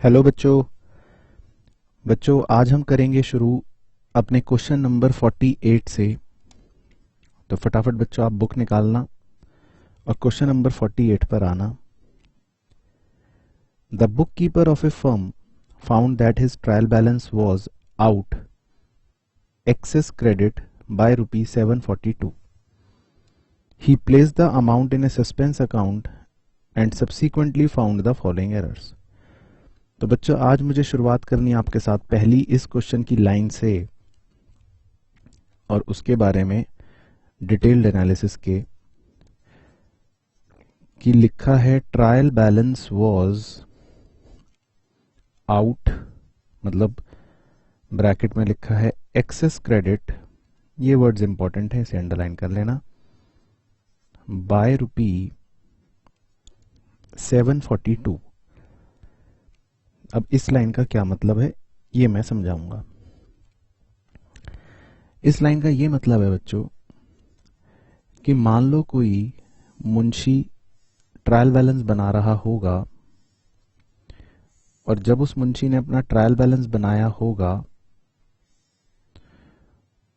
Hello बच्चों। आज हम करेंगे शुरू अपने क्वेश्चन नंबर 48 से। तो फटाफट बच्चों आप बुक निकालना और क्वेश्चन नंबर 48 पर आना। The book keeper of a firm found that his trial balance was out excess credit by rupees 742. He placed the amount in a suspense account and subsequently found the following errors. तो बच्चों आज मुझे शुरुआत करनी है आपके साथ पहली इस क्वेश्चन की लाइन से और उसके बारे में डिटेल्ड एनालिसिस के कि लिखा है ट्रायल बैलेंस वाज आउट, मतलब ब्रैकेट में लिखा है एक्सेस क्रेडिट, ये वर्ड्स इंपॉर्टेंट है, इसे अंडरलाइन कर लेना, बाय रुपी 742। अब इस लाइन का क्या मतलब है ये मैं समझाऊंगा। इस लाइन का ये मतलब है बच्चों कि मान लो कोई मुंशी ट्रायल बैलेंस बना रहा होगा और जब उस मुंशी ने अपना ट्रायल बैलेंस बनाया होगा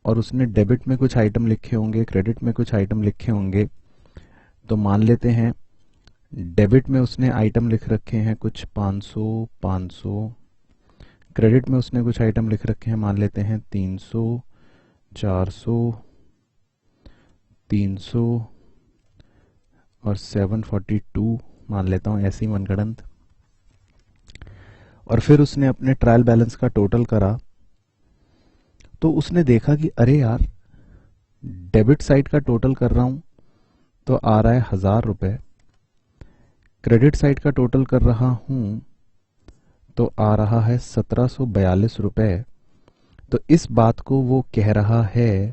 और उसने डेबिट में कुछ आइटम लिखे होंगे, क्रेडिट में कुछ आइटम लिखे होंगे, तो मान लेते हैं डेबिट में उसने आइटम लिख रखे हैं कुछ 500, क्रेडिट में उसने कुछ आइटम लिख रखे हैं मान लेते हैं 300, 400, 300 और 742 मान लेता हूं, ऐसी मनगढ़ंत। और फिर उसने अपने ट्रायल बैलेंस का टोटल करा तो उसने देखा कि अरे यार डेबिट साइड का टोटल कर रहा हूं तो आ रहा है 1000 रुपए, क्रेडिट साइड का टोटल कर रहा हूं तो आ रहा है 1742 रुपए। तो इस बात को वो कह रहा है,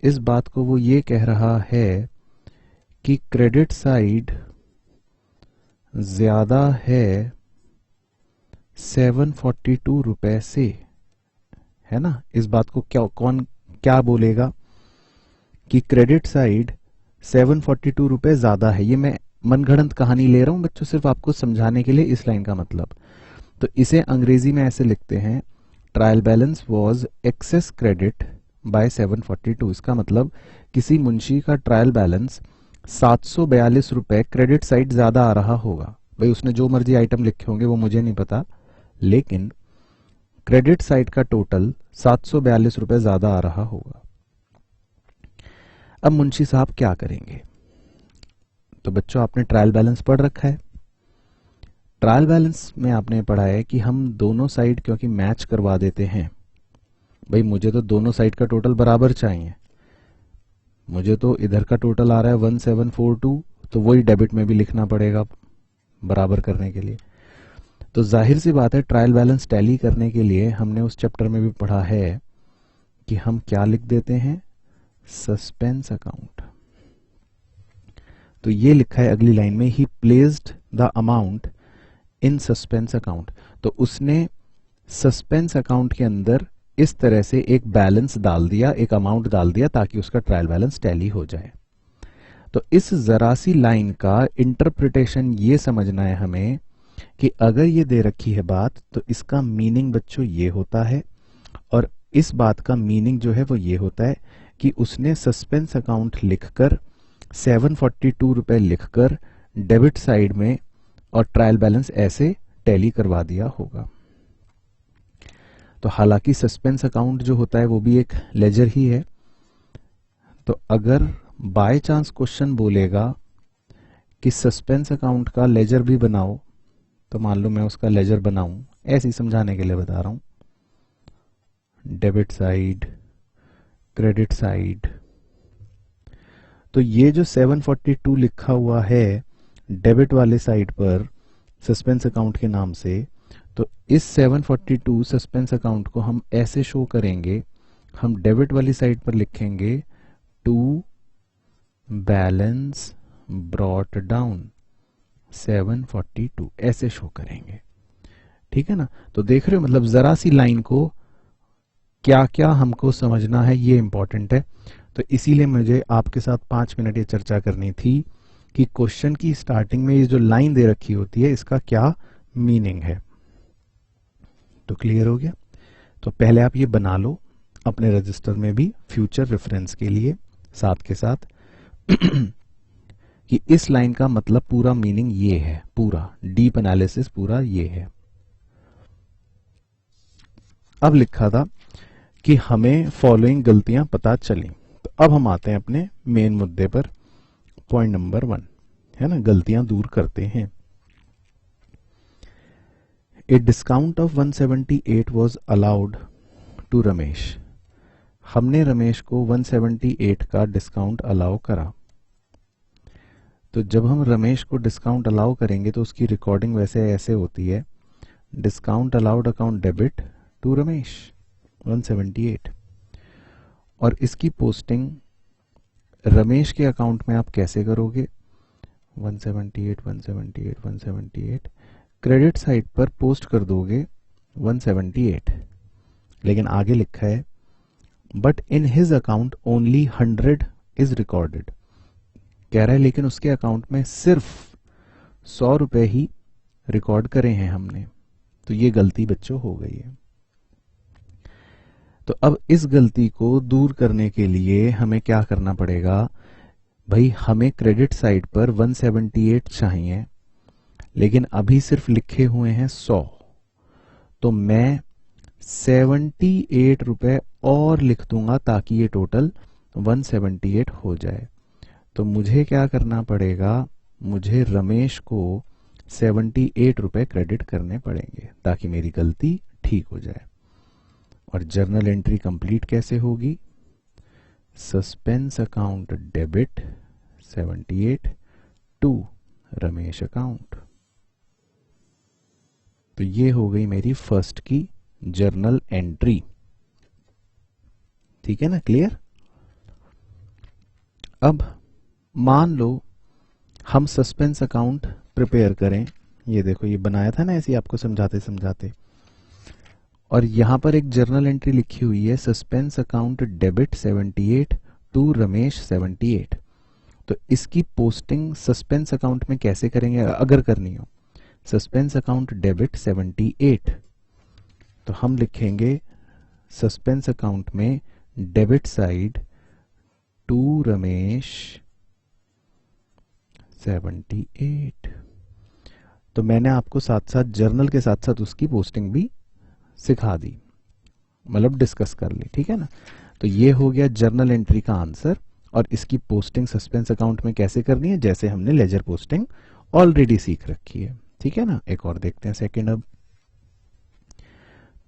इस बात को वो ये कह रहा है कि क्रेडिट साइड ज्यादा है 742 रुपए से, है ना। इस बात को क्या बोलेगा कि क्रेडिट साइड 742 रुपए ज्यादा है। ये मैं मनगढ़ंत कहानी ले रहा हूं बच्चों, सिर्फ आपको समझाने के लिए इस लाइन का मतलब। तो इसे अंग्रेजी में ऐसे लिखते हैं, trial balance was excess credit by 742। इसका मतलब किसी मुंशी का ट्रायल बैलेंस 742 रुपए क्रेडिट साइड ज्यादा आ रहा होगा। भाई उसने जो मर्जी आइटम लिखे होंगे वो मुझे नहीं पता, लेकिन क्रेडिट साइड का टोटल 742 रुपए ज्यादा आ रहा होगा। अब मुंशी साहब क्या करेंगे? तो बच्चों आपने ट्रायल बैलेंस पढ़ रखा है। ट्रायल बैलेंस में आपने पढ़ा है कि हम दोनों साइड क्योंकि मैच करवा देते हैं। भाई मुझे तो दोनों साइड का टोटल बराबर चाहिए, मुझे तो इधर का टोटल आ रहा है 1742, तो वही डेबिट में भी लिखना पड़ेगा बराबर करने के लिए। तो जाहिर सी बात है ट्रायल बैलेंस टैली करने के लिए हमने उस चैप्टर में भी पढ़ा है कि हम क्या लिख देते हैं, सस्पेंस अकाउंट। तो ये लिखा है अगली लाइन में, ही placed the amount in suspense account. तो उसने सस्पेंस अकाउंट के अंदर इस तरह से एक बैलेंस डाल दिया, एक अमाउंट डाल दिया ताकि उसका ट्रायल बैलेंस टैली हो जाए। तो इस जरा सी लाइन का इंटरप्रिटेशन ये समझना है हमें कि अगर ये दे रखी है बात तो इसका मीनिंग बच्चों ये होता है, और इस बात का मीनिंग जो है वो ये होता है कि उसने सस्पेंस अकाउंट लिखकर 742 रुपए लिखकर डेबिट साइड में और ट्रायल बैलेंस ऐसे टैली करवा दिया होगा। तो हालांकि सस्पेंस अकाउंट जो होता है वो भी एक लेजर ही है। तो अगर बाय चांस क्वेश्चन बोलेगा कि सस्पेंस अकाउंट का लेजर भी बनाओ, तो मान लो मैं उसका लेजर बनाऊं, ऐसे ही समझाने के लिए बता रहा हूं, डेबिट साइड, क्रेडिट साइड। तो ये जो 742 लिखा हुआ है डेबिट वाले साइड पर सस्पेंस अकाउंट के नाम से, तो इस 742 सस्पेंस अकाउंट को हम ऐसे शो करेंगे, हम डेबिट वाली साइड पर लिखेंगे टू बैलेंस ब्रॉट डाउन 742, ऐसे शो करेंगे, ठीक है ना। तो देख रहे हो मतलब जरा सी लाइन को क्या क्या हमको समझना है ये इंपॉर्टेंट है। तो इसीलिए मुझे आपके साथ 5 मिनट ये चर्चा करनी थी कि क्वेश्चन की स्टार्टिंग में ये जो लाइन दे रखी होती है इसका क्या मीनिंग है। तो क्लियर हो गया। तो पहले आप ये बना लो अपने रजिस्टर में भी फ्यूचर रेफरेंस के लिए साथ के साथ कि इस लाइन का मतलब पूरा मीनिंग ये है, पूरा डीप एनालिसिस पूरा ये है। अब लिखा था कि हमें फॉलोइंग गलतियां पता चली। तो अब हम आते हैं अपने मेन मुद्दे पर, पॉइंट नंबर 1 है ना, गलतियां दूर करते हैं। A discount of 178 was allowed to Ramesh. हमने रमेश को 178 का डिस्काउंट अलाउ करा। तो जब हम रमेश को डिस्काउंट अलाउ करेंगे तो उसकी रिकॉर्डिंग वैसे ऐसे होती है, discount allowed account debit to Ramesh 178, और इसकी पोस्टिंग रमेश के अकाउंट में आप कैसे करोगे, 178 क्रेडिट साइड पर पोस्ट कर दोगे 178, लेकिन आगे लिखा है but in his account only 100 is recorded. कह रहा है लेकिन उसके अकाउंट में सिर्फ 100 रुपए ही रिकॉर्ड करे हैं हमने। तो ये गलती बच्चों हो गई है। तो अब इस गलती को दूर करने के लिए हमें क्या करना पड़ेगा भाई, हमें क्रेडिट साइड पर 178 चाहिए, लेकिन अभी सिर्फ लिखे हुए हैं 100। तो मैं 78 रुपए और लिख दूंगा ताकि ये टोटल 178 हो जाए। तो मुझे क्या करना पड़ेगा, मुझे रमेश को 78 रुपए क्रेडिट करने पड़ेंगे ताकि मेरी गलती ठीक हो जाए। और जर्नल एंट्री कंप्लीट कैसे होगी, suspense account debit 78 to Ramesh account. तो ये हो गई मेरी फर्स्ट की जर्नल एंट्री। ठीक है ना, क्लियर। अब मान लो हम सस्पेंस अकाउंट प्रिपेयर करें, ये देखो ये बनाया था ना ऐसे ही आपको समझाते समझाते, और यहां पर एक जर्नल एंट्री लिखी हुई है suspense account debit 78 to Ramesh 78। तो इसकी पोस्टिंग सस्पेंस अकाउंट में कैसे करेंगे अगर करनी हो, सस्पेंस अकाउंट डेबिट 78, तो हम लिखेंगे सस्पेंस अकाउंट में डेबिट साइड टू रमेश 78। तो मैंने आपको साथ साथ जर्नल के साथ साथ उसकी पोस्टिंग भी सिखा दी, मतलब डिस्कस कर ली, ठीक है ना। तो ये हो गया जर्नल एंट्री का आंसर, और इसकी पोस्टिंग सस्पेंस अकाउंट में कैसे करनी है, जैसे हमने लेजर पोस्टिंग ऑलरेडी सीख रखी है, ठीक है ना। एक और देखते हैं सेकंड। अब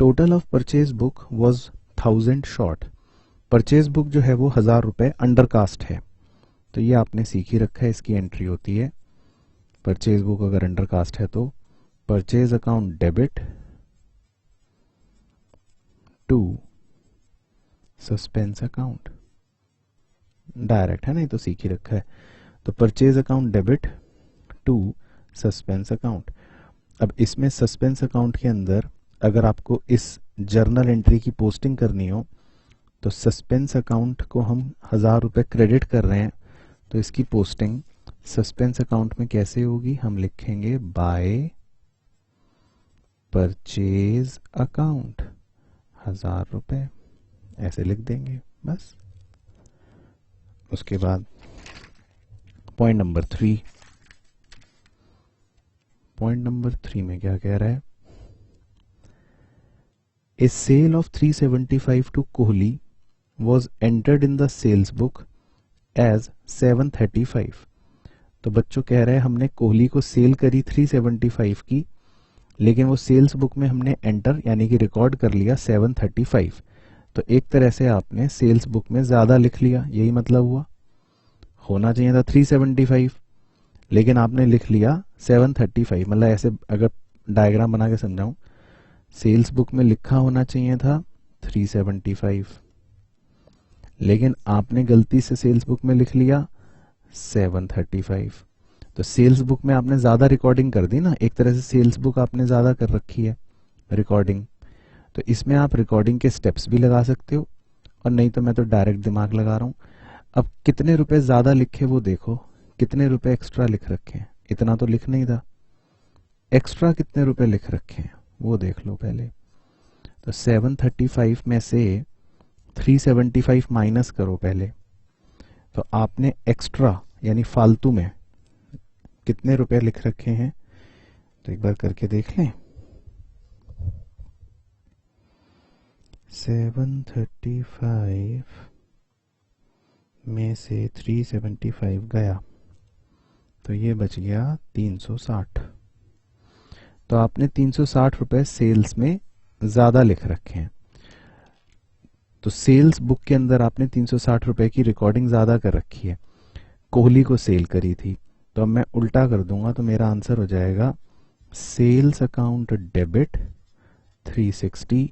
total of purchase book was 1000 short. Purchase book जो है वो 1000 रुपए अंडर कास्ट है, तो ये आपने सीख ही रखा है, इसकी एंट्री होती है परचेज बुक अगर अंडर कास्ट है तो purchase account debit to suspense account, direct है ना, ये तो सीख ही रखा है। तो purchase account debit to suspense account. अब इसमें सस्पेंस अकाउंट के अंदर अगर आपको इस जर्नल एंट्री की पोस्टिंग करनी हो तो सस्पेंस अकाउंट को हम 1000 रुपए क्रेडिट कर रहे हैं, तो इसकी पोस्टिंग सस्पेंस अकाउंट में कैसे होगी, हम लिखेंगे बाय परचेज अकाउंट 1000 रुपए, ऐसे लिख देंगे बस। उसके बाद पॉइंट नंबर 3, पॉइंट नंबर 3 में क्या कह रहा है, a sale of 375 to Kohli was entered in the sales book as 735। तो बच्चों कह रहे हैं हमने कोहली को सेल करी 375 की, लेकिन वो सेल्स बुक में हमने एंटर यानी कि रिकॉर्ड कर लिया 735। तो एक तरह से आपने सेल्स बुक में ज्यादा लिख लिया, यही मतलब हुआ। होना चाहिए था 375 लेकिन आपने लिख लिया 735। मतलब ऐसे अगर डायग्राम बना के समझाऊं, सेल्स बुक में लिखा होना चाहिए था 375 लेकिन आपने गलती से सेल्स बुक में लिख लिया 735। तो सेल्स बुक में आपने ज्यादा रिकॉर्डिंग कर दी ना, एक तरह से सेल्स बुक आपने ज्यादा कर रखी है रिकॉर्डिंग। तो इसमें आप रिकॉर्डिंग के स्टेप्स भी लगा सकते हो, और नहीं तो मैं तो डायरेक्ट दिमाग लगा रहा हूं। अब कितने रुपए ज्यादा लिखे वो देखो, कितने रुपए एक्स्ट्रा लिख रखे हैं, इतना तो लिख नहीं था, एक्स्ट्रा कितने रुपए लिख रखे हैं वो देख लो पहले। तो 735 में से 375 माइनस करो पहले, तो आपने एक्स्ट्रा यानी फालतू में कितने रुपए लिख रखे हैं, तो एक बार करके देख लें। 735 में से 375 गया, तो ये बच गया 360। तो आपने 360 रुपए सेल्स में ज़्यादा लिख रखे हैं। तो सेल्स बुक के अंदर आपने 360 रुपए की रिकॉर्डिंग ज़्यादा कर रखी है, कोहली को सेल करी थी। तो अब मैं उल्टा कर दूंगा, तो मेरा आंसर हो जाएगा sales account debit 360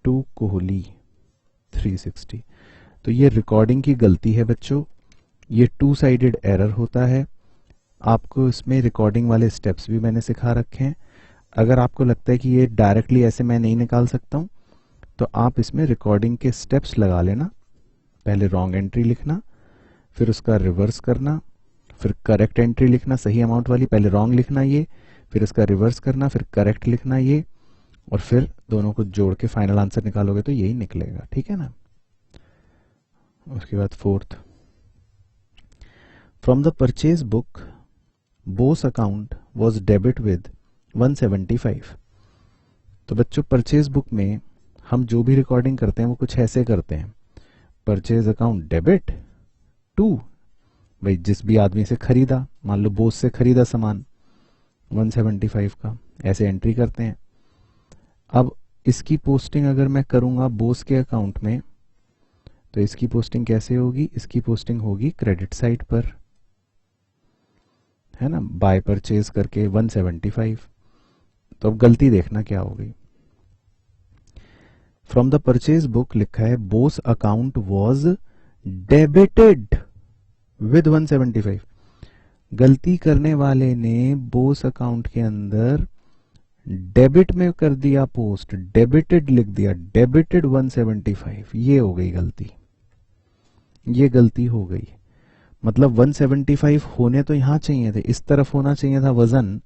to Kohli 360। तो ये रिकॉर्डिंग की गलती है बच्चों, ये टू साइडेड एरर होता है। आपको इसमें रिकॉर्डिंग वाले स्टेप्स भी मैंने सिखा रखे हैं। अगर आपको लगता है कि ये डायरेक्टली ऐसे मैं नहीं निकाल सकता हूँ, तो आप इसमें रिकॉर्डिंग के स्टेप्स लगा लेना। पहले रॉन्ग एंट्री लिखना, फिर उसका रिवर्स करना, फिर करेक्ट एंट्री लिखना सही अमाउंट वाली, पहले रॉन्ग लिखना ये, फिर इसका रिवर्स करना, फिर करेक्ट लिखना ये, और फिर दोनों को जोड़ के फाइनल आंसर निकालोगे तो यही निकलेगा, ठीक है ना। उसके बाद fourth, from the purchase book Bose account was debit with 175। तो बच्चों परचेज बुक में हम जो भी रिकॉर्डिंग करते हैं वो कुछ ऐसे करते हैं, परचेज अकाउंट डेबिट टू, भाई जिस भी आदमी से खरीदा, मान लो बोस से खरीदा सामान 175 का, ऐसे एंट्री करते हैं। अब इसकी पोस्टिंग अगर मैं करूंगा बोस के अकाउंट में, तो इसकी पोस्टिंग कैसे होगी, इसकी पोस्टिंग होगी क्रेडिट साइड पर, है ना, बाय परचेज करके 175। तो अब गलती देखना क्या हो गई, फ्रॉम द परचेज बुक लिखा है Bose account was debited with 175। गलती करने वाले ने बोस अकाउंट के अंदर डेबिट में कर दिया पोस्ट, डेबिटेड लिख दिया, डेबिटेड 175, ये हो गई गलती, ये गलती हो गई। मतलब 175 होने तो यहां चाहिए थे, इस तरफ होना चाहिए था वजन,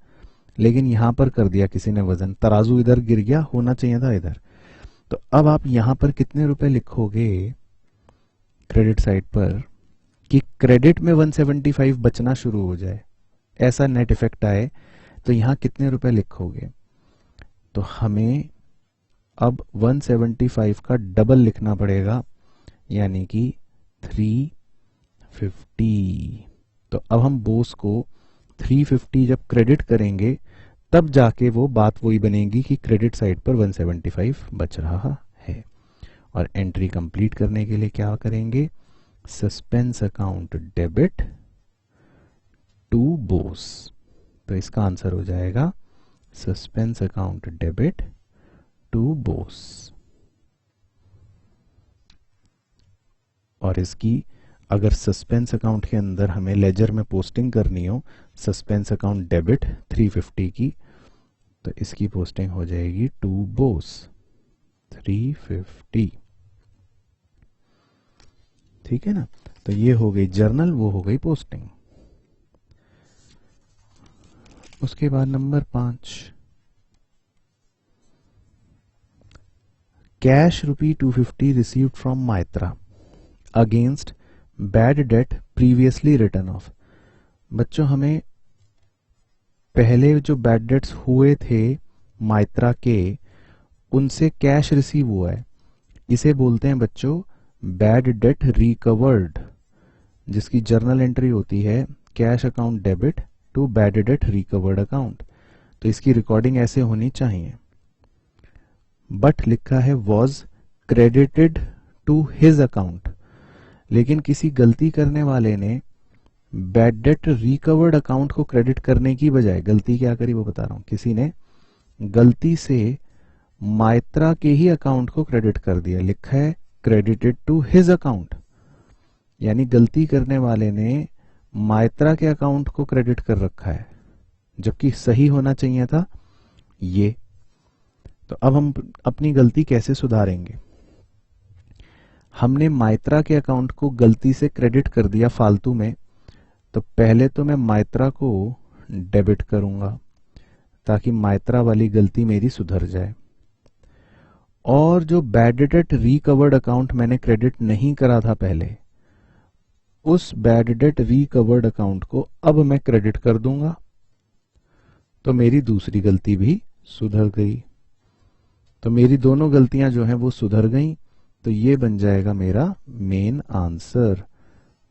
लेकिन यहां पर कर दिया किसी ने वजन, तराजू इधर गिर गया, होना चाहिए था इधर। तो अब आप यहां पर कितने रुपए लिखोगे क्रेडिट साइड पर कि क्रेडिट में 175 बचना शुरू हो जाए, ऐसा नेट इफेक्ट आए, तो यहां कितने रुपए लिखोगे। तो हमें अब 175 का डबल लिखना पड़ेगा, यानी कि 350। तो अब हम बोस को 350 जब क्रेडिट करेंगे, तब जाके वो बात वही बनेगी कि क्रेडिट साइड पर 175 बच रहा है। और एंट्री कंप्लीट करने के लिए क्या करेंगे, suspense account debit to Bose. तो इसका आंसर हो जाएगा suspense account debit to Bose. और इसकी अगर सस्पेंस अकाउंट के अंदर हमें लेजर में पोस्टिंग करनी हो सस्पेंस अकाउंट डेबिट 350 की, तो इसकी पोस्टिंग हो जाएगी टू बोस 350। ठीक है ना। तो ये हो गई जर्नल, वो हो गई पोस्टिंग। उसके बाद number 5, cash ₹250 received from Maitra against bad debt previously return of. बच्चों हमें पहले जो बैड डेट्स हुए थे माइत्रा के, उनसे कैश रिसीव हुआ है, इसे बोलते हैं बच्चों बैड डेट रिकवर्ड, जिसकी जर्नल एंट्री होती है cash account debit to bad debt recovered account. तो इसकी रिकॉर्डिंग ऐसे होनी चाहिए, बट लिखा है was credited to his account, लेकिन किसी गलती करने वाले ने बैड डेट रिकवर्ड अकाउंट को क्रेडिट करने की बजाय गलती क्या करी वो बता रहा हूं, किसी ने गलती से माइत्रा के ही अकाउंट को क्रेडिट कर दिया, लिखा है क्रेडिटेड टू हिज अकाउंट, यानी गलती करने वाले ने माइत्रा के अकाउंट को क्रेडिट कर रखा है, जबकि सही होना चाहिए था ये। तो अब हम अपनी गलती कैसे सुधारेंगे, हमने माइत्रा के अकाउंट को गलती से क्रेडिट कर दिया फालतू में, तो पहले तो मैं माइत्रा को डेबिट करूंगा ताकि माइत्रा वाली गलती मेरी सुधर जाए। और जो बैड डेट रिकवर्ड अकाउंट मैंने क्रेडिट नहीं करा था पहले, उस बैड डेट रिकवर्ड अकाउंट को अब मैं क्रेडिट कर दूंगा, तो मेरी दूसरी गलती भी सुधर गई। तो मेरी दोनों गलतियां जो हैं वो सुधर गई। तो ये बन जाएगा मेरा मेन आंसर।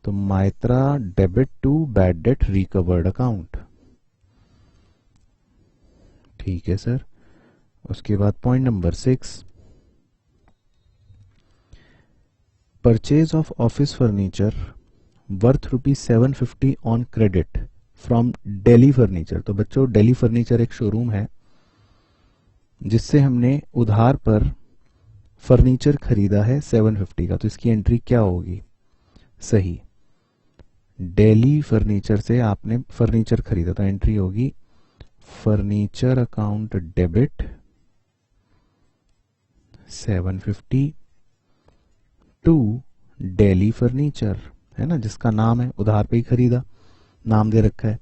तो मात्रा debit to bad debt recovered account. ठीक है सर। उसके बाद point number 6, purchase of office furniture worth ₹750 on credit from daily furniture. तो बच्चों, डेली फर्नीचर एक शोरूम है जिससे हमने उधार पर फर्नीचर खरीदा है 750 का। तो इसकी एंट्री क्या होगी? सही, डेली फर्नीचर से आपने फर्नीचर खरीदा, तो एंट्री होगी furniture account debit 750 to daily furniture, है ना, जिसका नाम है, उधार पे ही खरीदा, नाम दे रखा है।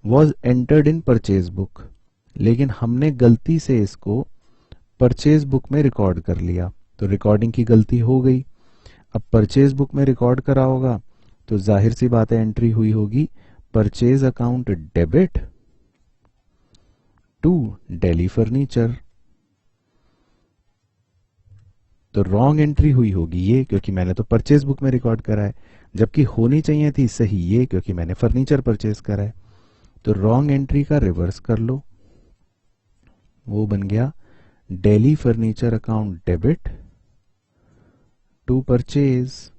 Was entered in purchase book, लेकिन हमने गलती से इसको परचेज बुक में रिकॉर्ड कर लिया, तो रिकॉर्डिंग की गलती हो गई। अब परचेज बुक में रिकॉर्ड करा होगा तो जाहिर सी बात है एंट्री हुई होगी purchase account debit to daily furniture. तो रॉन्ग एंट्री हुई होगी ये, क्योंकि मैंने तो परचेज बुक में रिकॉर्ड करा है, जबकि होनी चाहिए थी सही ये, क्योंकि मैंने फर्नीचर परचेज करा है। तो रॉन्ग एंट्री का रिवर्स कर लो, वो बन गया daily furniture account debit to purchase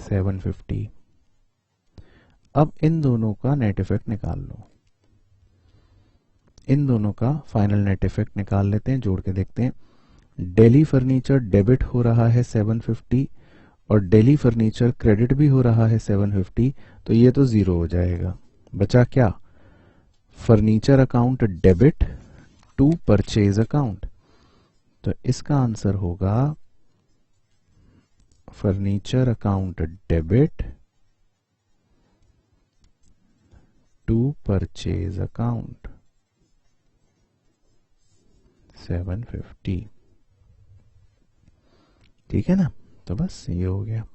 750। अब इन दोनों का नेट इफेक्ट निकाल लो, इन दोनों का फाइनल नेट इफेक्ट निकाल लेते हैं, जोड़ के देखते हैं। डेली फर्नीचर डेबिट हो रहा है 750 और डेली फर्नीचर क्रेडिट भी हो रहा है 750, तो ये तो जीरो हो जाएगा। बचा क्या? Furniture account debit to purchase account. तो इसका आंसर होगा furniture account debit to purchase account 750। ठीक है ना? तो बस ये हो गया।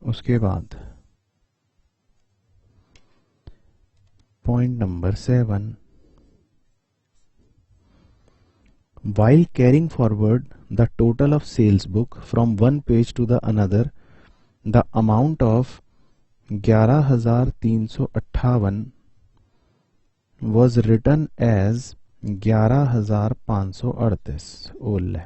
उसके बाद point number 7, while carrying forward the total of sales book from one page to the another, the amount of 11,358 was written as 11,538। ओल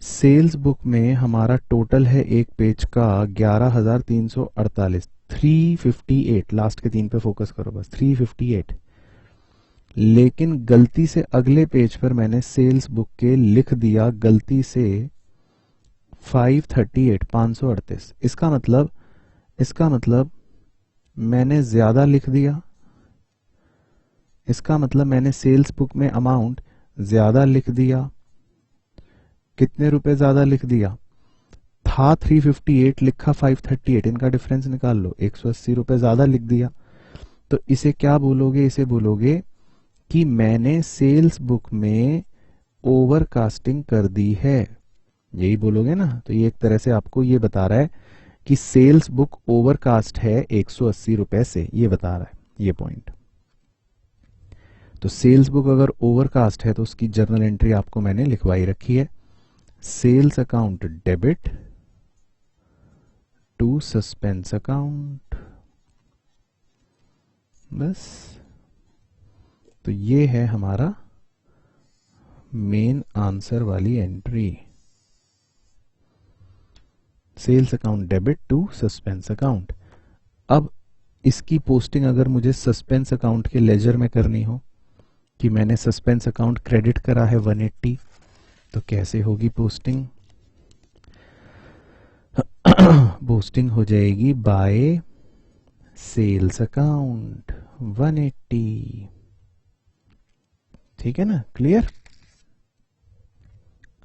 सेल्स बुक में हमारा टोटल है एक पेज का 11,348, 358, लास्ट के 3 पे फोकस करो बस, 358। लेकिन गलती से अगले पेज पर मैंने सेल्स बुक के लिख दिया गलती से 538, 538। इसका मतलब मैंने ज्यादा लिख दिया, इसका मतलब मैंने सेल्स बुक में अमाउंट ज्यादा लिख दिया। कितने रुपए ज्यादा लिख दिया? था 358, लिखा 538, इनका डिफरेंस निकाल लो, 180 रुपए ज्यादा लिख दिया। तो इसे क्या बोलोगे? इसे बोलोगे कि मैंने सेल्स बुक में ओवरकास्टिंग कर दी है, यही बोलोगे ना। तो ये एक तरह से आपको ये बता रहा है कि सेल्स बुक ओवरकास्ट है 180 रुपए से, ये बता रहा है ये पॉइंट। तो सेल्स बुक अगर ओवरकास्ट है तो उसकी जर्नल एंट्री आपको मैंने लिखवाई रखी है, sales account debit to suspense account, बस। तो ये है हमारा मेन आंसर वाली entry, sales account debit to suspense account. अब इसकी पोस्टिंग अगर मुझे सस्पेंस अकाउंट के लेजर में करनी हो कि मैंने सस्पेंस अकाउंट क्रेडिट करा है 180, तो कैसे होगी पोस्टिंग? पोस्टिंग हो जाएगी बाय सेल्स अकाउंट 180। ठीक है ना? क्लियर?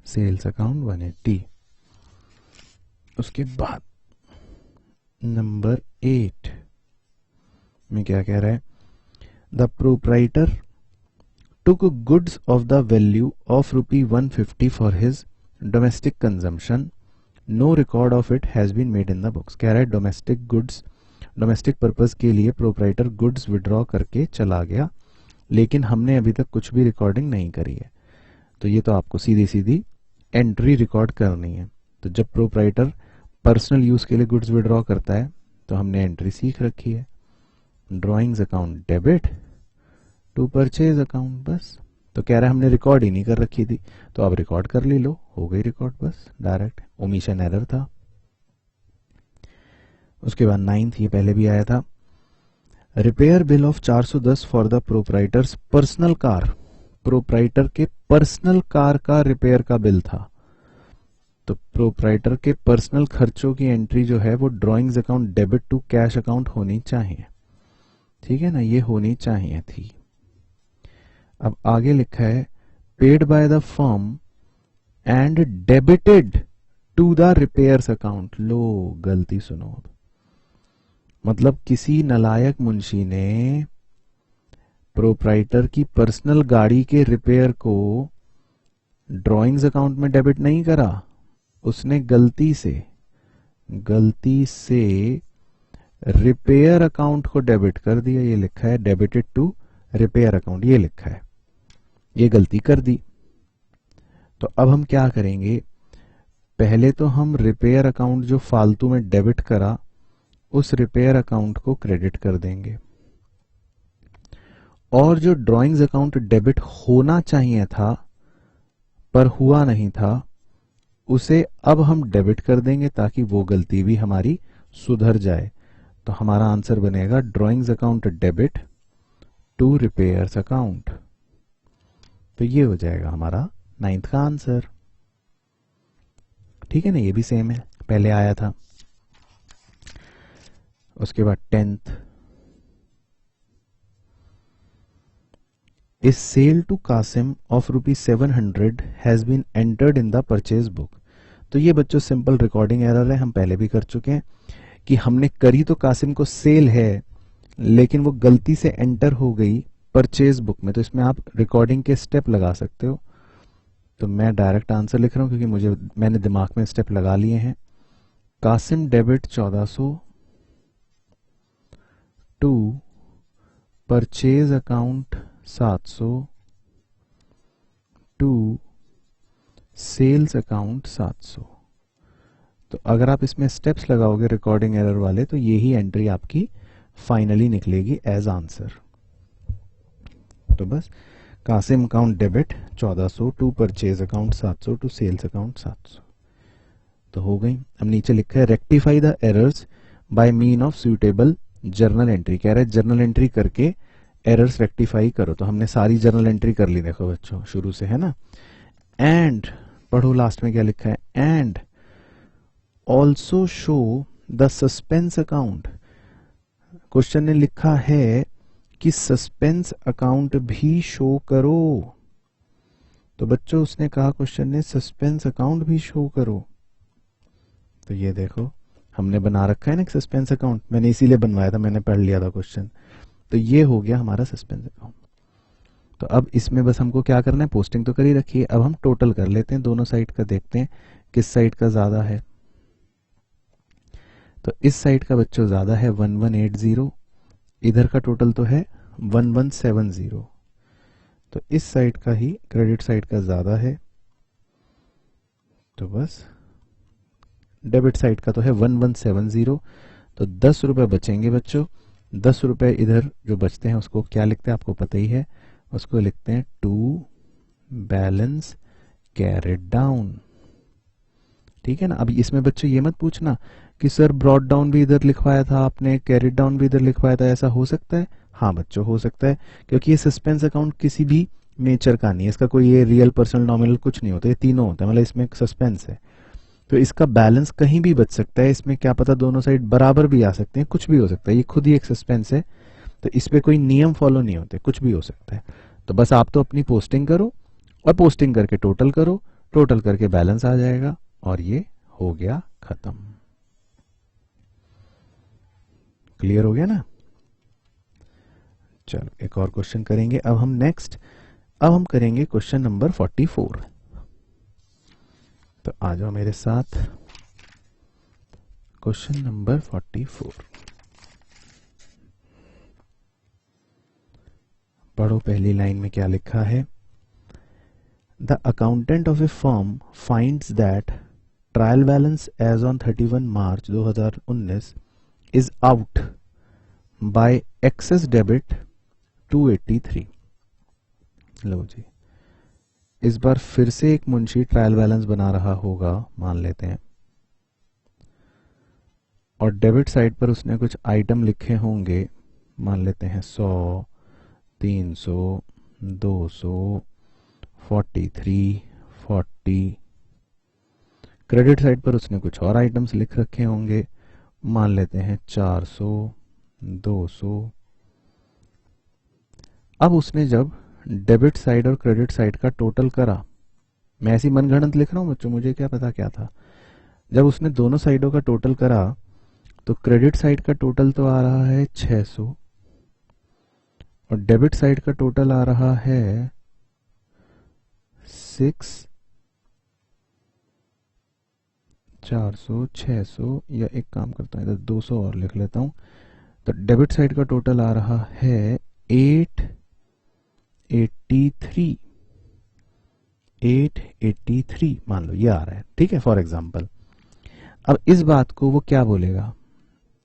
Sales account 180। उसके बाद नंबर 8, में क्या कह रहा है, the proprietor took goods of the value of rupee 150 for his domestic consumption. No record of it has been made in the books. कह रहा है डोमेस्टिक गुड्स, डोमेस्टिक पर्पस के लिए प्रोप्राइटर गुड्स विड्रॉ करके चला गया, लेकिन हमने अभी तक कुछ भी रिकॉर्डिंग नहीं करी है। तो ये तो आपको सीधी सीधी एंट्री रिकॉर्ड करनी है। तो जब प्रोप्राइटर पर्सनल यूज के लिए गुड्स विड्रॉ करता है तो हमने एंट्री सीख रखी है, drawings account debit to purchase account, बस। तो कह रहा है हमने रिकॉर्ड ही नहीं कर रखी थी, तो आप रिकॉर्ड कर ली, लो हो गई रिकॉर्ड, बस डायरेक्ट, ओमिशन एरर था। उसके बाद 9th, ये पहले भी आया था, repair bill of 410 for the proprietors personal car. Proprietor के पर्सनल कार का रिपेयर का बिल था। तो प्रोप्राइटर के पर्सनल खर्चों की एंट्री जो है वो drawings account debit to cash account होनी चाहिए, ठीक है ना, ये होनी चाहिए थी। अब आगे लिखा है paid by the firm and debited to the repairs account. लो गलती सुनो, अब मतलब किसी नलायक मुंशी ने प्रोप्राइटर की पर्सनल गाड़ी के रिपेयर को ड्रॉइंग्स अकाउंट में डेबिट नहीं करा, उसने गलती से रिपेयर अकाउंट को डेबिट कर दिया। ये लिखा है डेबिटेड टू रिपेयर अकाउंट, ये लिखा है, ये गलती कर दी। तो अब हम क्या करेंगे, पहले तो हम रिपेयर अकाउंट जो फालतू में डेबिट करा उस रिपेयर अकाउंट को क्रेडिट कर देंगे, और जो ड्रॉइंग्स अकाउंट डेबिट होना चाहिए था पर हुआ नहीं था उसे अब हम डेबिट कर देंगे ताकि वो गलती भी हमारी सुधर जाए। तो हमारा आंसर बनेगा drawings account debit to repairs account. तो ये हो जाएगा हमारा 9th का आंसर, ठीक है ना, ये भी सेम है, पहले आया था। उसके बाद 10th, इस sale to Kasim of ₹700 has been entered in the purchase book. तो ये बच्चों सिंपल रिकॉर्डिंग एरर है, हम पहले भी कर चुके हैं कि हमने करी तो कासिम को सेल है, लेकिन वो गलती से एंटर हो गई परचेज बुक में। तो इसमें आप रिकॉर्डिंग के स्टेप लगा सकते हो। तो मैं डायरेक्ट आंसर लिख रहा हूं क्योंकि मैंने दिमाग में स्टेप लगा लिए हैं। Kasim debit 1400 to purchase account 700 to sales account 700। तो अगर आप इसमें स्टेप्स लगाओगे रिकॉर्डिंग एरर वाले तो यही एंट्री आपकी फाइनली निकलेगी एज आंसर। तो बस Kasim account debit 1400 to purchase account 700 to sales account 700 तो हो गई। अब नीचे लिखा है rectify the errors by mean of suitable journal entry. कह रहा है जर्नल एंट्री करके एरर्स रेक्टिफाई करो। तो हमने सारी जर्नल एंट्री कर ली, देखो बच्चों शुरू से, है ना। एंड पढ़ो लास्ट में क्या लिखा है, and also show the suspense account. Question ने लिखा है कि सस्पेंस अकाउंट भी शो करो। तो बच्चों उसने कहा क्वेश्चन ने सस्पेंस अकाउंट भी शो करो। तो ये देखो हमने बना रखा है ना सस्पेंस अकाउंट, मैंने इसीलिए बनवाया था, मैंने पढ़ लिया था क्वेश्चन। तो ये हो गया हमारा सस्पेंस अकाउंट। तो अब इसमें बस हमको क्या करना है, पोस्टिंग तो कर ही रखी है, अब हम टोटल कर लेते हैं दोनों साइड का, देखते हैं किस साइड का ज्यादा है। तो इस साइड का बच्चों ज्यादा है 1180, इधर का टोटल तो है 1170। तो इस साइड का ही क्रेडिट साइड का ज्यादा है, तो बस डेबिट साइड का तो है 1170। तो 10 रुपए बचेंगे बच्चों। 10 रुपए इधर जो बचते हैं उसको क्या लिखते हैं आपको पता ही है, उसको लिखते हैं टू बैलेंस कैरिड डाउन। ठीक है ना। अब इसमें बच्चों ये मत पूछना कि सर ब्रॉड डाउन भी इधर लिखवाया था आपने, कैरिड डाउन भी इधर लिखवाया था, ऐसा हो सकता है? हाँ बच्चों हो सकता है, क्योंकि ये सस्पेंस अकाउंट किसी भी नेचर का नहीं है, इसका कोई ये रियल पर्सनल नॉमिनल कुछ नहीं होता, ये तीनों होता है, मतलब इसमें सस्पेंस है। तो इसका बैलेंस कहीं भी बच सकता है, इसमें क्या पता दोनों साइड बराबर भी आ सकते हैं, कुछ भी हो सकता है, ये खुद ही एक सस्पेंस है। तो इस पे कोई नियम फॉलो नहीं होते, कुछ भी हो सकता है। तो बस आप तो अपनी पोस्टिंग करो और पोस्टिंग करके टोटल करो, टोटल करके बैलेंस आ जाएगा और ये हो गया खत्म। क्लियर हो गया ना। चलो एक और क्वेश्चन करेंगे अब हम करेंगे क्वेश्चन नंबर 44। तो आ जाओ मेरे साथ, क्वेश्चन नंबर 44। पढ़ो पहली लाइन में क्या लिखा है। The accountant of a firm finds that trial balance as on 31 March 2019 is out by excess debit 283। लो जी, इस बार फिर से एक मुंशी ट्रायल बैलेंस बना रहा होगा मान लेते हैं, और डेबिट साइड पर उसने कुछ आइटम लिखे होंगे, मान लेते हैं 100, 300, 200, 43, 40। क्रेडिट साइड पर उसने कुछ और आइटम्स लिख रखे होंगे, मान लेते हैं 400, 200। अब उसने जब डेबिट साइड और क्रेडिट साइड का टोटल करा, मैं ऐसी मनगढ़ंत लिख रहा हूं बच्चों, मुझे क्या पता क्या था। जब उसने दोनों साइडों का टोटल करा तो क्रेडिट साइड का टोटल तो आ रहा है 600 और डेबिट साइड का टोटल आ रहा है 400, 600, या एक काम करता हूँ इधर 200 और लिख लेता हूँ। तो डेबिट साइड का टोटल आ रहा है 883 मान लो ये आ रहा है, ठीक है, फॉर एग्जाम्पल। अब इस बात को वो क्या बोलेगा,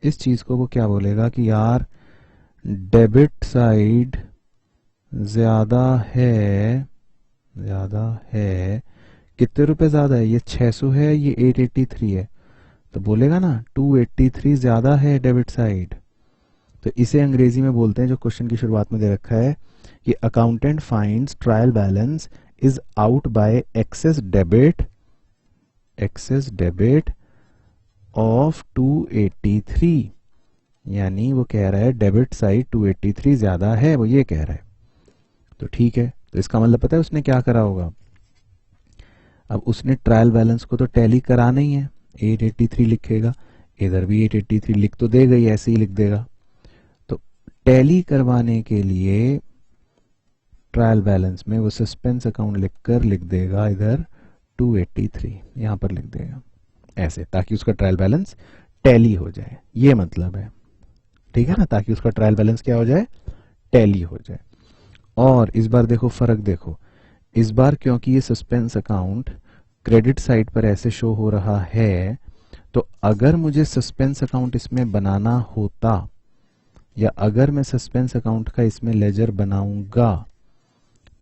इस चीज को वो क्या बोलेगा कि यार डेबिट साइड ज्यादा है कितने रुपए ज्यादा है, ये 600 है, ये 883 है, तो बोलेगा ना 283 ज्यादा है डेबिट साइड। तो इसे अंग्रेजी में बोलते हैं, जो क्वेश्चन की शुरुआत में दे रखा है कि accountant finds trial balance is out by excess debit of 283, यानी वो कह रहा है डेबिट साइड 283 ज्यादा है, वो ये कह रहा है। तो ठीक है, तो इसका मतलब पता है उसने क्या करा होगा। अब उसने ट्रायल बैलेंस को तो टैली कराना ही है, 883 लिखेगा, इधर भी 883 लिख तो देगा ही, ऐसे ही लिख देगा। तो टैली करवाने के लिए ट्रायल बैलेंस में वो सस्पेंस अकाउंट लिखकर लिख देगा इधर 283, यहां पर लिख देगा ऐसे, ताकि उसका ट्रायल बैलेंस टैली हो जाए, ये मतलब है, ठीक है ना, ताकि उसका ट्रायल बैलेंस क्या हो जाए, टैली हो जाए। और इस बार देखो फर्क देखो, इस बार क्योंकि ये सस्पेंस अकाउंट क्रेडिट साइड पर ऐसे शो हो रहा है, तो अगर मुझे सस्पेंस अकाउंट इसमें बनाना होता, या अगर मैं सस्पेंस अकाउंट का इसमें लेजर बनाऊंगा,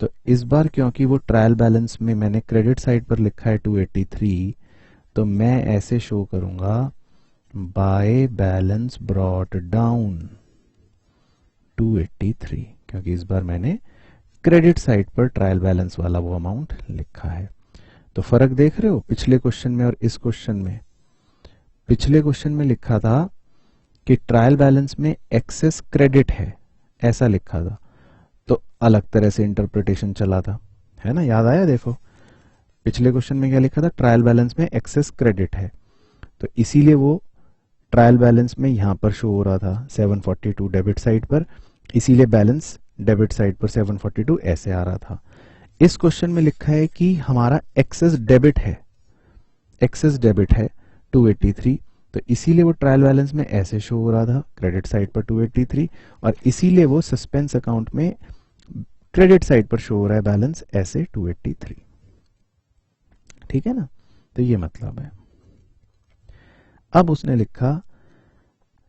तो इस बार क्योंकि वो ट्रायल बैलेंस में मैंने क्रेडिट साइड पर लिखा है 283, तो मैं ऐसे शो करूंगा बाय बैलेंस ब्रॉट डाउन 283, क्योंकि इस बार मैंने क्रेडिट साइड पर ट्रायल बैलेंस वाला वो अमाउंट लिखा है। तो फर्क देख रहे हो पिछले क्वेश्चन में और इस क्वेश्चन में। पिछले क्वेश्चन में लिखा था कि ट्रायल बैलेंस में एक्सेस क्रेडिट है, ऐसा लिखा था, तो अलग तरह से इंटरप्रिटेशन चला था, है ना, याद आया। देखो पिछले क्वेश्चन में क्या लिखा था, ट्रायल बैलेंस में एक्सेस क्रेडिट है, तो इसीलिए वो ट्रायल बैलेंस में यहां पर शो हो रहा था 742 डेबिट साइड पर, इसीलिए बैलेंस डेबिट साइड पर 742 ऐसे आ रहा था। इस क्वेश्चन में लिखा है कि हमारा एक्सेस डेबिट है 283, तो इसीलिए वो ट्रायल बैलेंस में ऐसे शो हो रहा था क्रेडिट साइड पर 283, और इसीलिए वो सस्पेंस अकाउंट में क्रेडिट साइड पर शो हो रहा है बैलेंस ऐसे 283, ठीक है ना। तो ये मतलब है। अब उसने लिखा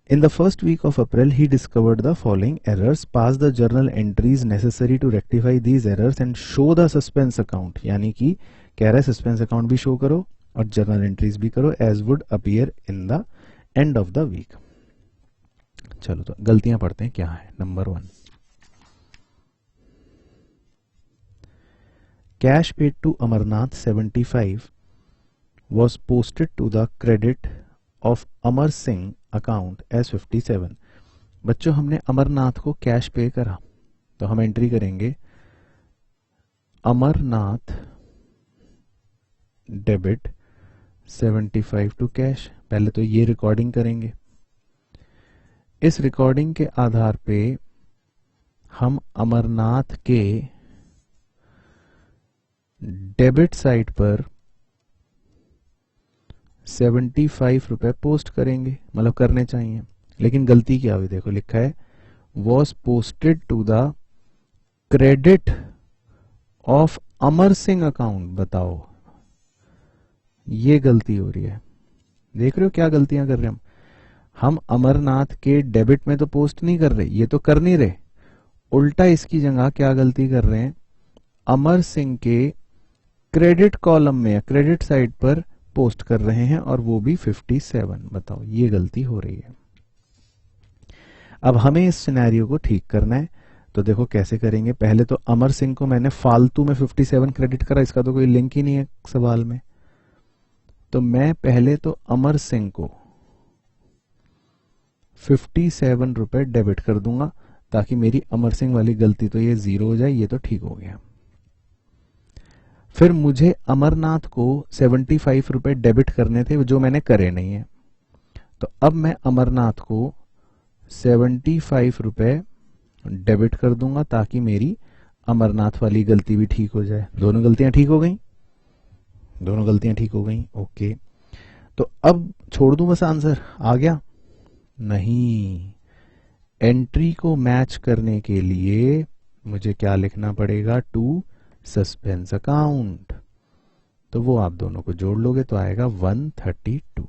In the first week of April, he discovered the following errors. Pass the journal entries necessary to rectify these errors and show the suspense account. यानी कि कह रहा है suspense account भी show करो और journal entries भी करो as would appear in the end of the week. चलो तो गलतियां पढ़ते हैं क्या है। Number 1, cash paid to Amarnath 75 was posted to the credit of Amar Singh account S57। बच्चों हमने अमरनाथ को कैश पे करा, तो हम एंट्री करेंगे अमरनाथ डेबिट 75 टू कैश। पहले तो ये रिकॉर्डिंग करेंगे, इस रिकॉर्डिंग के आधार पे हम अमरनाथ के डेबिट साइड पर 75 रुपए पोस्ट करेंगे, मतलब करने चाहिए। लेकिन गलती क्या हुई, देखो लिखा है was posted to the credit of Amar Singh account. बताओ ये गलती हो रही है। देख रहे हो क्या गलतियां कर रहे हैं हम अमरनाथ के डेबिट में तो पोस्ट नहीं कर रहे, ये तो कर नहीं रहे, उल्टा इसकी जगह क्या गलती कर रहे हैं, अमर सिंह के क्रेडिट कॉलम में, क्रेडिट साइड पर पोस्ट कर रहे हैं, और वो भी 57। बताओ ये गलती हो रही है। अब हमें इस सिनेरियो को ठीक करना है, तो देखो कैसे करेंगे। पहले तो अमर सिंह को मैंने फालतू में 57 क्रेडिट करा, इसका तो कोई लिंक ही नहीं है सवाल में। तो मैं पहले तो अमर सिंह को 57 रुपए डेबिट कर दूंगा, ताकि मेरी अमर सिंह वाली गलती तो ये 0 हो जाए, ये तो ठीक हो गया। फिर मुझे अमरनाथ को 75 रुपए डेबिट करने थे, जो मैंने करे नहीं है। तो अब मैं अमरनाथ को 75 रुपए डेबिट कर दूंगा, ताकि मेरी अमरनाथ वाली गलती भी ठीक हो जाए। दोनों गलतियां ठीक हो गई, दोनों गलतियां ठीक हो गई। ओके, तो अब छोड़ दूं बस, आंसर आ गया? नहीं, एंट्री को मैच करने के लिए मुझे क्या लिखना पड़ेगा, टू सस्पेंस अकाउंट। तो वो आप दोनों को जोड़ लोगे तो आएगा 132।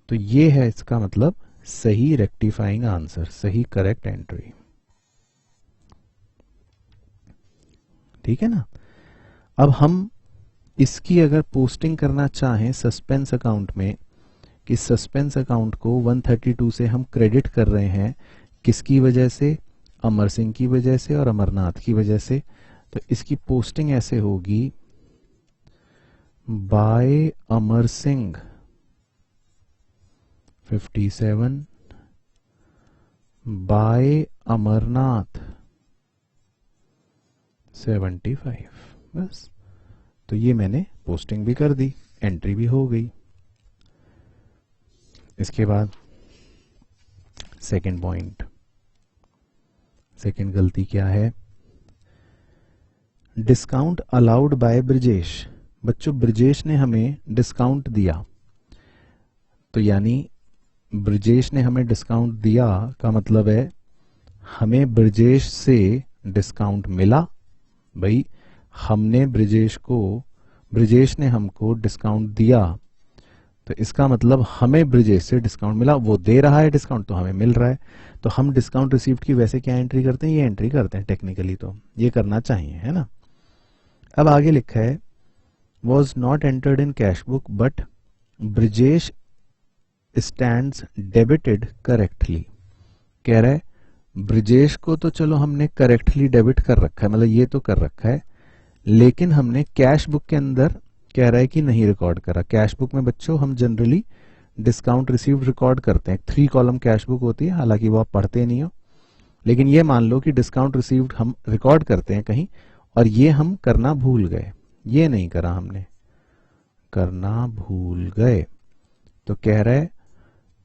तो ये है इसका मतलब सही रेक्टिफाइंग आंसर, सही करेक्ट एंट्री। ठीक है ना। अब हम इसकी अगर पोस्टिंग करना चाहें सस्पेंस अकाउंट में, कि सस्पेंस अकाउंट को 132 से हम क्रेडिट कर रहे हैं, किसकी वजह से, अमर सिंह की वजह से और अमरनाथ की वजह से, तो इसकी पोस्टिंग ऐसे होगी, बाय अमर सिंह 57, बाय अमरनाथ 75। बस, तो ये मैंने पोस्टिंग भी कर दी, एंट्री भी हो गई। इसके बाद सेकंड पॉइंट, सेकंड गलती क्या है, डिस्काउंट अलाउड बाय ब्रिजेश। बच्चों ब्रिजेश ने हमें डिस्काउंट दिया, तो यानी ब्रिजेश ने हमें डिस्काउंट दिया का मतलब है हमें ब्रिजेश से डिस्काउंट मिला। भाई हमने ब्रिजेश ने हमको डिस्काउंट दिया, तो इसका मतलब हमें ब्रिजेश से डिस्काउंट मिला, वो दे रहा है डिस्काउंट तो हमें मिल रहा है। तो हम डिस्काउंट रिसीव्ड की वैसे क्या एंट्री करते हैं, ये एंट्री करते हैं टेक्निकली, तो ये करना चाहिए, है ना। अब आगे लिखा है was not entered in cash book but Brijesh stands debited correctly. कह रहा है ब्रिजेश को तो चलो हमने करेक्टली डेबिट कर रखा है, मतलब ये तो कर रखा है, लेकिन हमने कैश बुक के अंदर कह रहा है कि नहीं रिकॉर्ड करा। कैश बुक में बच्चों हम जनरली डिस्काउंट रिसीव्ड रिकॉर्ड करते हैं, 3 कॉलम कैश बुक होती है, हालांकि वो आप पढ़ते नहीं हो, लेकिन ये मान लो कि डिस्काउंट रिसीव्ड हम रिकॉर्ड करते हैं कहीं, और ये हम करना भूल गए, ये नहीं करा हमने, करना भूल गए। तो कह रहा है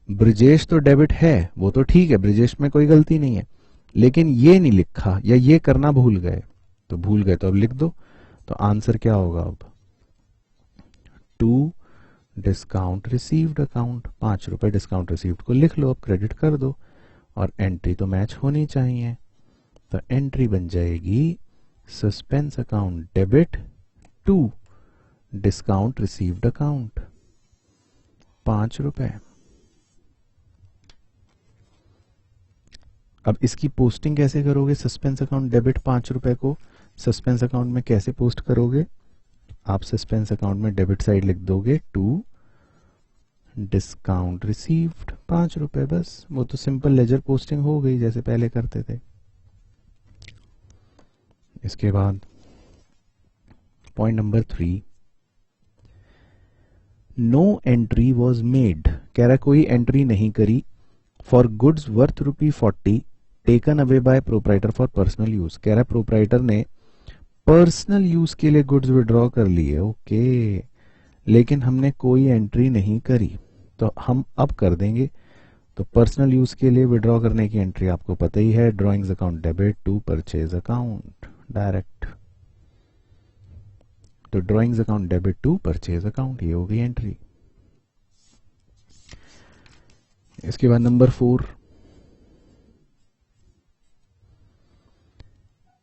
ब्रिजेश तो डेबिट है, वो तो ठीक है, ब्रिजेश में कोई गलती नहीं है, लेकिन ये नहीं लिखा या ये करना भूल गए। तो भूल गए तो अब लिख दो, तो आंसर क्या होगा अब, टू डिस्काउंट रिसीव्ड अकाउंट। 5 रुपए डिस्काउंट रिसीव्ड को लिख लो, अब क्रेडिट कर दो, और एंट्री तो मैच होनी चाहिए। तो एंट्री बन जाएगी suspense account debit to discount received account, 5 रुपए। अब इसकी पोस्टिंग कैसे करोगे, सस्पेंस अकाउंट डेबिट 5 रुपए को सस्पेंस अकाउंट में कैसे पोस्ट करोगे, आप सस्पेंस अकाउंट में डेबिट साइड लिख दोगे टू डिस्काउंट रिसीव्ड 5 रुपए, बस वो तो सिंपल लेजर पोस्टिंग हो गई जैसे पहले करते थे। इसके बाद point number 3, no entry was made. कह रहा है कोई एंट्री नहीं करी for goods worth ₹40 taken away by proprietor for personal use. कह रहा है प्रोप्राइटर ने पर्सनल यूज के लिए गुड्स विड्रॉ कर लिए, ओके, लेकिन हमने कोई एंट्री नहीं करी, तो हम अब कर देंगे। तो पर्सनल यूज के लिए विड्रॉ करने की एंट्री आपको पता ही है, drawings account debit to purchase account direct. तो drawings account debit to purchase account, ये हो गई एंट्री। इसके बाद नंबर 4,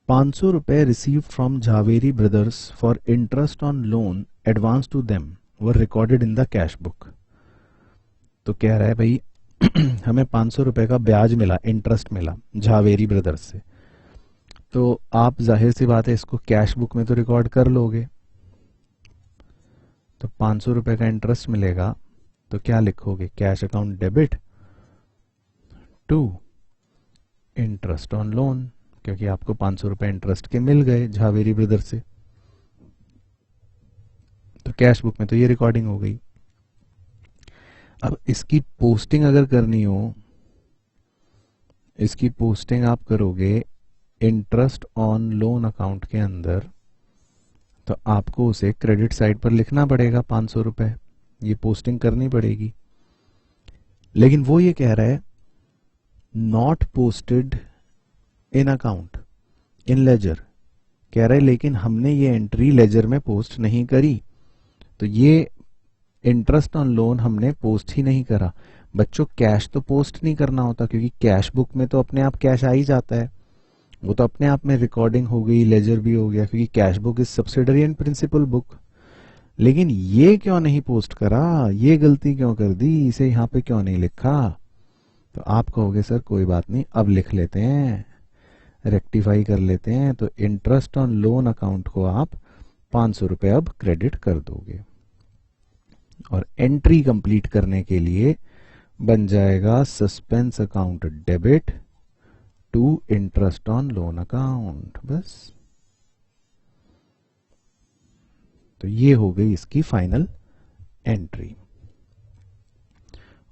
500 रुपए received from Jhaveri brothers for interest on loan advance to them were recorded in the cash book. तो कह रहा है भाई हमें 500 रुपए का ब्याज मिला, इंटरेस्ट मिला झावेरी ब्रदर्स से, तो आप जाहिर सी बात है इसको कैश बुक में तो रिकॉर्ड कर लोगे। तो 500 रुपए का इंटरेस्ट मिलेगा तो क्या लिखोगे, cash account debit to interest on loan, क्योंकि आपको 500 रुपए इंटरेस्ट के मिल गए झावेरी ब्रदर से, तो कैश बुक में तो ये रिकॉर्डिंग हो गई। अब इसकी पोस्टिंग अगर करनी हो, इसकी पोस्टिंग आप करोगे इंटरेस्ट ऑन लोन अकाउंट के अंदर, तो आपको उसे क्रेडिट साइड पर लिखना पड़ेगा 500 रुपए, ये पोस्टिंग करनी पड़ेगी। लेकिन वो ये कह रहा है not posted in account in ledger, कह रहा है लेकिन हमने ये एंट्री लेजर में पोस्ट नहीं करी, तो ये इंटरेस्ट ऑन लोन हमने पोस्ट ही नहीं करा। बच्चों कैश तो पोस्ट नहीं करना होता, क्योंकि कैश बुक में तो अपने आप कैश आ ही जाता है, वो तो अपने आप में रिकॉर्डिंग हो गई, लेजर भी हो गया, क्योंकि cash book is subsidiary and principal book. लेकिन ये क्यों नहीं पोस्ट करा, ये गलती क्यों कर दी, इसे यहाँ पे क्यों नहीं लिखा? तो आप कहोगे सर कोई बात नहीं, अब लिख लेते हैं, रेक्टिफाई कर लेते हैं। तो इंटरेस्ट ऑन लोन अकाउंट को आप 500 रुपए अब क्रेडिट कर दोगे, और एंट्री कंप्लीट करने के लिए बन जाएगा suspense account debit to interest on loan account, बस। तो ये हो गई इसकी फाइनल एंट्री।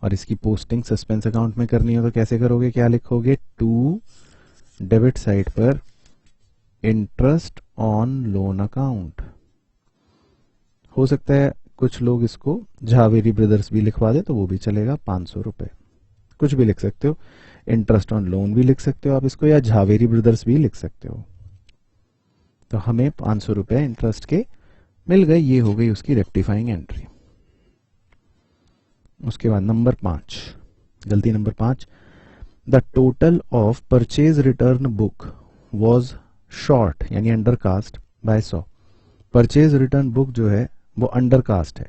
और इसकी पोस्टिंग सस्पेंस अकाउंट में करनी हो तो कैसे करोगे, क्या लिखोगे, टू डेबिट साइड पर इंटरेस्ट ऑन लोन अकाउंट। हो सकता है कुछ लोग इसको झावेरी ब्रदर्स भी लिखवा दे तो वो भी चलेगा, 500 रुपए, कुछ भी लिख सकते हो, इंटरेस्ट ऑन लोन भी लिख सकते हो आप इसको, या झावेरी ब्रदर्स भी लिख सकते हो। तो हमें 500 रुपए इंटरेस्ट के मिल गए, ये हो गई उसकी रेक्टिफाइंग एंट्री। उसके बाद नंबर 5, गलती number 5, the total of purchase return book was short यानी under cast by 100। Purchase return book जो है वो अंडर कास्ट है,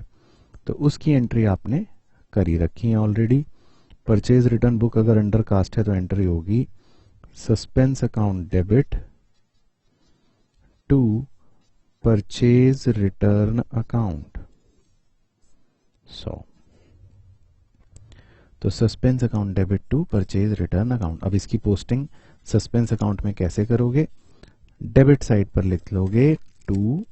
तो उसकी एंट्री आपने करी रखी है ऑलरेडी। परचेज रिटर्न बुक अगर अंडर कास्ट है तो एंट्री होगी suspense account debit to purchase return account 100। तो suspense account debit to purchase return account. अब इसकी पोस्टिंग सस्पेंस अकाउंट में कैसे करोगे, डेबिट साइड पर लिख लोगे टू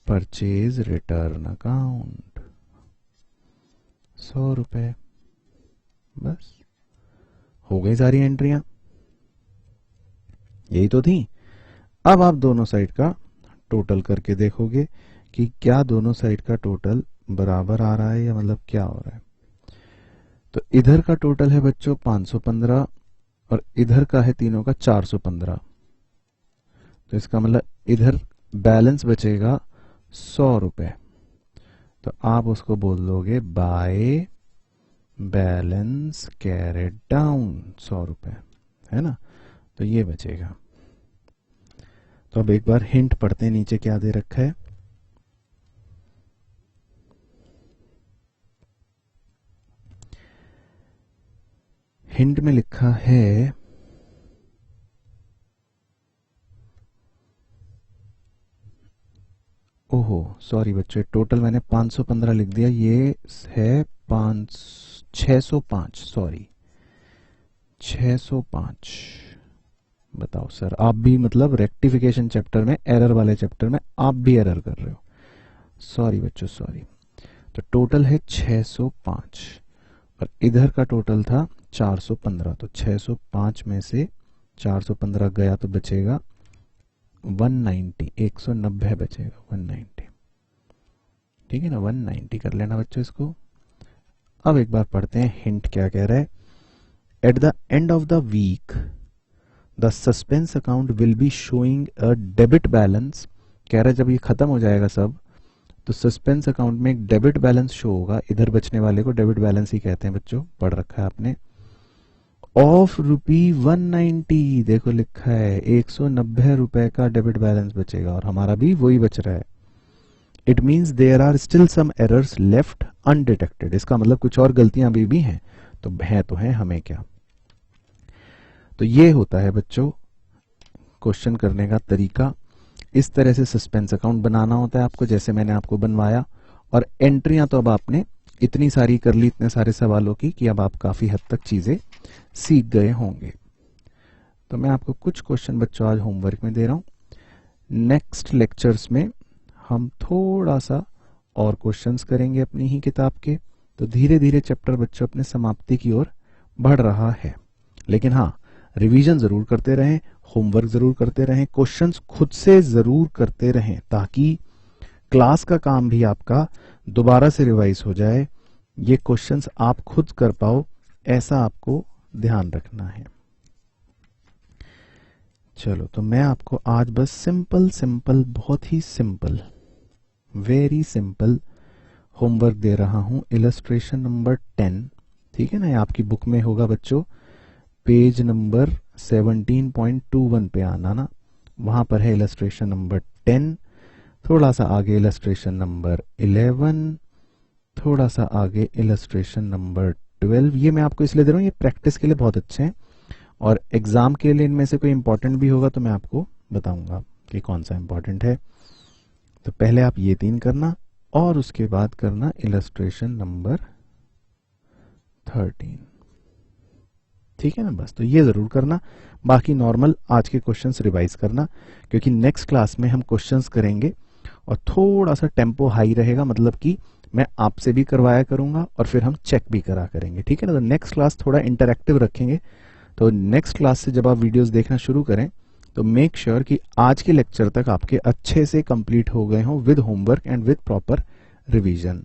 परचेज रिटर्न अकाउंट 100 रुपए, बस हो गई सारी एंट्रियां, यही तो थी। अब आप दोनों साइड का टोटल करके देखोगे कि क्या दोनों साइड का टोटल बराबर आ रहा है, या मतलब क्या हो रहा है। तो इधर का टोटल है बच्चों 515 और इधर का है तीनों का 415, तो इसका मतलब इधर बैलेंस बचेगा 100 रुपए। तो आप उसको बोल दोगे बाय बैलेंस कैरेट डाउन 100 रुपए, है ना, तो ये बचेगा। तो अब एक बार हिंट पढ़ते हैं, नीचे क्या दे रखा है, हिंट में लिखा है ओहो सॉरी बच्चों, टोटल मैंने 515 लिख दिया, ये है 605, सॉरी 605। बताओ सर, आप भी मतलब रेक्टिफिकेशन चैप्टर में, एरर वाले चैप्टर में आप भी एरर कर रहे हो, सॉरी बच्चों सॉरी। तो टोटल है 605 और इधर का टोटल था 415, तो 605 में से 415 गया तो बचेगा 190, 190 बचेगा, 190, ठीक है ना, 190 कर लेना बच्चों इसको। अब एक बार पढ़ते हैं हिंट क्या कह रहा है। At the end of the week the suspense account will be showing a debit balance. कह रहा है जब ये खत्म हो जाएगा सब तो सस्पेंस अकाउंट में एक डेबिट बैलेंस शो होगा। इधर बचने वाले को डेबिट बैलेंस ही कहते हैं बच्चों, पढ़ रखा है आपने। ऑफ ₹190, देखो लिखा है 190 रुपए का डेबिट बैलेंस बचेगा और हमारा भी वही बच रहा है। It means there are still some errors left undetected. इसका मतलब कुछ और गलतियां अभी भी हैं, तो हैं हमें क्या। तो ये होता है बच्चों क्वेश्चन करने का तरीका। इस तरह से सस्पेंस अकाउंट बनाना होता है आपको, जैसे मैंने आपको बनवाया। और एंट्रियां तो अब आपने इतनी सारी कर ली इतने सारे सवालों की कि अब आप काफी हद तक चीजें सीख गए होंगे। तो मैं आपको कुछ क्वेश्चन बच्चों आज होमवर्क में दे रहा हूं। नेक्स्ट लेक्चर्स में हम थोड़ा सा और क्वेश्चंस करेंगे अपनी ही किताब के। तो धीरे धीरे चैप्टर बच्चों अपने समाप्ति की ओर बढ़ रहा है। लेकिन हाँ, रिवीजन जरूर करते रहें, होमवर्क जरूर करते रहें, क्वेश्चंस खुद से जरूर करते रहें ताकि क्लास का काम भी आपका दोबारा से रिवाइज हो जाए। ये क्वेश्चंस आप खुद कर पाओ, ऐसा आपको ध्यान रखना है। चलो, तो मैं आपको आज बस सिंपल बहुत ही सिंपल, वेरी सिंपल होमवर्क दे रहा हूं। इलस्ट्रेशन नंबर 10, ठीक है ना, ये आपकी बुक में होगा बच्चों, पेज नंबर 17.21 पे आना ना, वहां पर है इलस्ट्रेशन नंबर 10। थोड़ा सा आगे इलस्ट्रेशन नंबर 11, थोड़ा सा आगे इलस्ट्रेशन नंबर 12। ये मैं आपको इसलिए दे रहा हूँ, ये प्रैक्टिस के लिए बहुत अच्छे हैं और एग्जाम के लिए इनमें से कोई इंपॉर्टेंट भी होगा तो मैं आपको बताऊंगा कि कौन सा इंपॉर्टेंट है। तो पहले आप ये 3 करना और उसके बाद करना इलस्ट्रेशन नंबर 13, ठीक है ना। बस तो ये जरूर करना, बाकी नॉर्मल आज के क्वेश्चंस रिवाइज करना, क्योंकि नेक्स्ट क्लास में हम क्वेश्चंस करेंगे और थोड़ा सा टेम्पो हाई रहेगा, मतलब कि मैं आपसे भी करवाया करूंगा और फिर हम चेक भी करा करेंगे, ठीक है ना। तो नेक्स्ट क्लास थोड़ा इंटरैक्टिव रखेंगे। तो नेक्स्ट क्लास से जब आप वीडियोस देखना शुरू करें तो मेक श्योर कि आज के लेक्चर तक आपके अच्छे से कंप्लीट हो गए हों with homework and with proper revision.